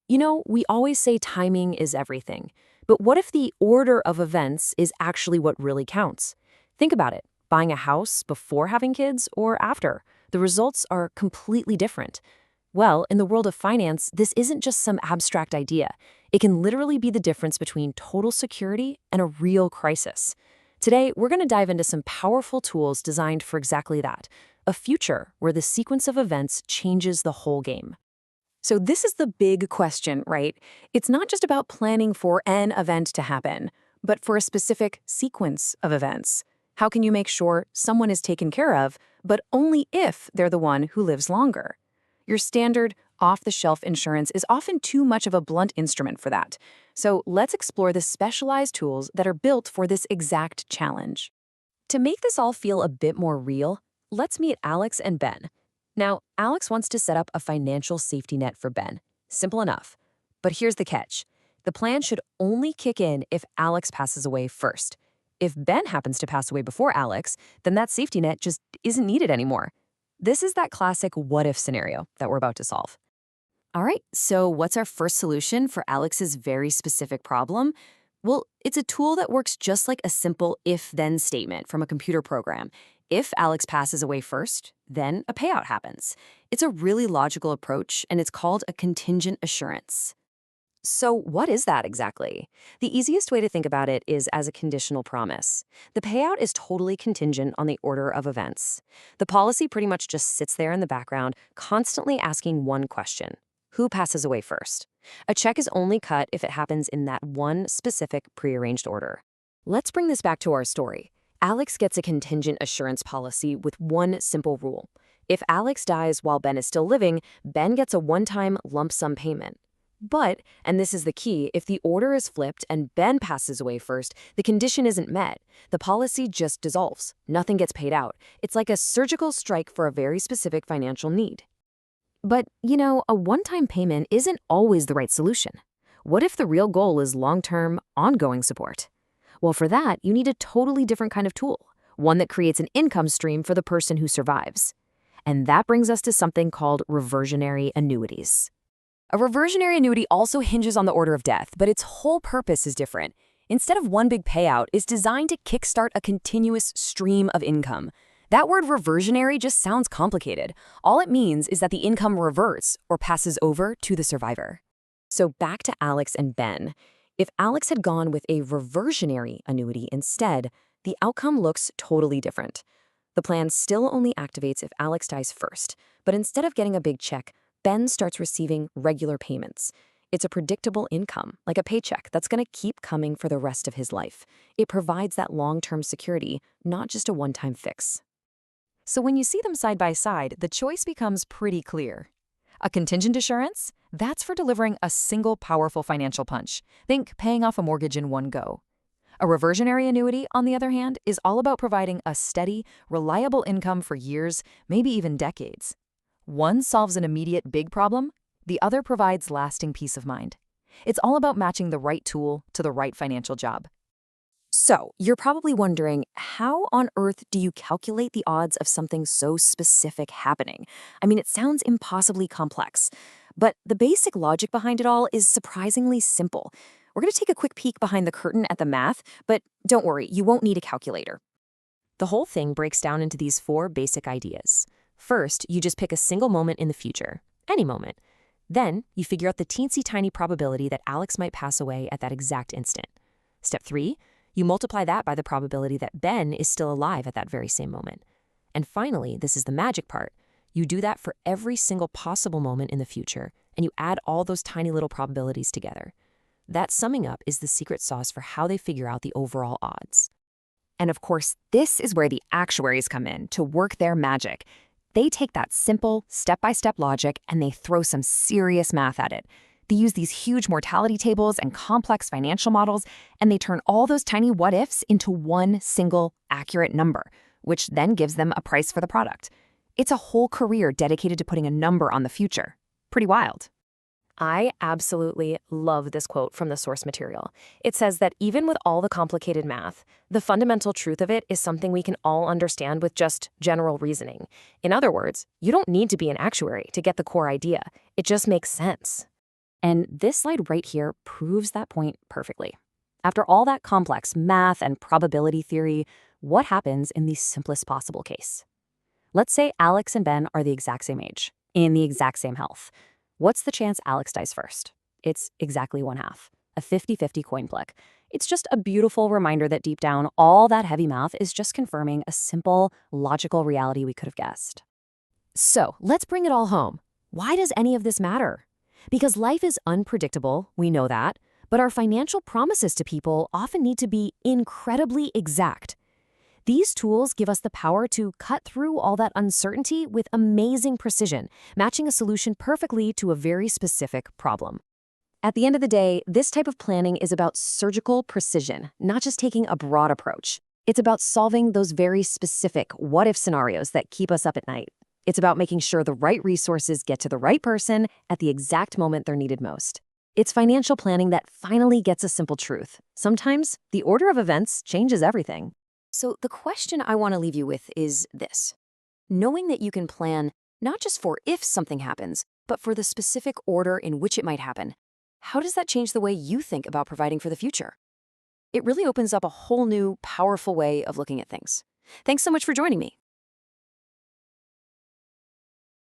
We always say timing is everything. But what if the order of events is actually what really counts? Think about it. Buying a house before having kids or after. The results are completely different. Well, in the world of finance, this isn't just some abstract idea. It can literally be the difference between total security and a real crisis. Today, we're going to dive into some powerful tools designed for exactly that, a future where the sequence of events changes the whole game. So this is the big question, right? It's not just about planning for an event to happen, but for a specific sequence of events. How can you make sure someone is taken care of, but only if they're the one who lives longer? Your standard, off-the-shelf insurance is often too much of a blunt instrument for that. So let's explore the specialized tools that are built for this exact challenge. To make this all feel a bit more real, let's meet Alex and Ben. Now, Alex wants to set up a financial safety net for Ben. Simple enough. But here's the catch. The plan should only kick in if Alex passes away first. If Ben happens to pass away before Alex, then that safety net just isn't needed anymore. This is that classic what-if scenario that we're about to solve. All right, so what's our first solution for Alex's very specific problem? Well, it's a tool that works just like a simple if-then statement from a computer program. If Alex passes away first, then a payout happens. It's a really logical approach, and it's called a contingent assurance. So what is that exactly? The easiest way to think about it is as a conditional promise. The payout is totally contingent on the order of events. The policy pretty much just sits there in the background, constantly asking one question: who passes away first? A check is only cut if it happens in that one specific prearranged order. Let's bring this back to our story. Alex gets a contingent assurance policy with one simple rule. If Alex dies while Ben is still living, Ben gets a one-time lump sum payment. But, and this is the key, if the order is flipped and Ben passes away first, the condition isn't met. The policy just dissolves. Nothing gets paid out. It's like a surgical strike for a very specific financial need. But, a one-time payment isn't always the right solution. What if the real goal is long-term, ongoing support? Well, for that, you need a totally different kind of tool, one that creates an income stream for the person who survives. And that brings us to something called reversionary annuities. A reversionary annuity also hinges on the order of death, but its whole purpose is different. Instead of one big payout, it's designed to kickstart a continuous stream of income. That word reversionary just sounds complicated. All it means is that the income reverts or passes over to the survivor. So back to Alex and Ben. If Alex had gone with a reversionary annuity instead, the outcome looks totally different. The plan still only activates if Alex dies first, but instead of getting a big check, Ben starts receiving regular payments. It's a predictable income, like a paycheck, that's going to keep coming for the rest of his life. It provides that long-term security, not just a one-time fix. So when you see them side by side, the choice becomes pretty clear. A contingent assurance? That's for delivering a single powerful financial punch. Think paying off a mortgage in one go. A reversionary annuity, on the other hand, is all about providing a steady, reliable income for years, maybe even decades. One solves an immediate big problem, the other provides lasting peace of mind. It's all about matching the right tool to the right financial job. So, you're probably wondering, how on earth do you calculate the odds of something so specific happening? I mean, it sounds impossibly complex. But the basic logic behind it all is surprisingly simple. We're going to take a quick peek behind the curtain at the math, but don't worry, you won't need a calculator. The whole thing breaks down into these four basic ideas. First, you just pick a single moment in the future, any moment. Then, you figure out the teensy tiny probability that Alex might pass away at that exact instant. Step 3, you multiply that by the probability that Ben is still alive at that very same moment. And finally, this is the magic part. You do that for every single possible moment in the future, and you add all those tiny little probabilities together. That summing up is the secret sauce for how they figure out the overall odds. And of course, this is where the actuaries come in to work their magic. They take that simple, step-by-step logic and they throw some serious math at it. They use these huge mortality tables and complex financial models, and they turn all those tiny what-ifs into one single, accurate number, which then gives them a price for the product. It's a whole career dedicated to putting a number on the future. Pretty wild. I absolutely love this quote from the source material. It says that even with all the complicated math, the fundamental truth of it is something we can all understand with just general reasoning. In other words, you don't need to be an actuary to get the core idea. It just makes sense. And this slide right here proves that point perfectly. After all that complex math and probability theory, what happens in the simplest possible case? Let's say Alex and Ben are the exact same age, in the exact same health. What's the chance Alex dies first? It's exactly 1/2, a 50-50 coin flick. It's just a beautiful reminder that deep down, all that heavy math is just confirming a simple, logical reality we could have guessed. So let's bring it all home. Why does any of this matter? Because life is unpredictable, we know that, but our financial promises to people often need to be incredibly exact. These tools give us the power to cut through all that uncertainty with amazing precision, matching a solution perfectly to a very specific problem. At the end of the day, this type of planning is about surgical precision, not just taking a broad approach. It's about solving those very specific what-if scenarios that keep us up at night. It's about making sure the right resources get to the right person at the exact moment they're needed most. It's financial planning that finally gets a simple truth. Sometimes the order of events changes everything. So the question I want to leave you with is this. Knowing that you can plan not just for if something happens, but for the specific order in which it might happen, how does that change the way you think about providing for the future? It really opens up a whole new, powerful way of looking at things. Thanks so much for joining me.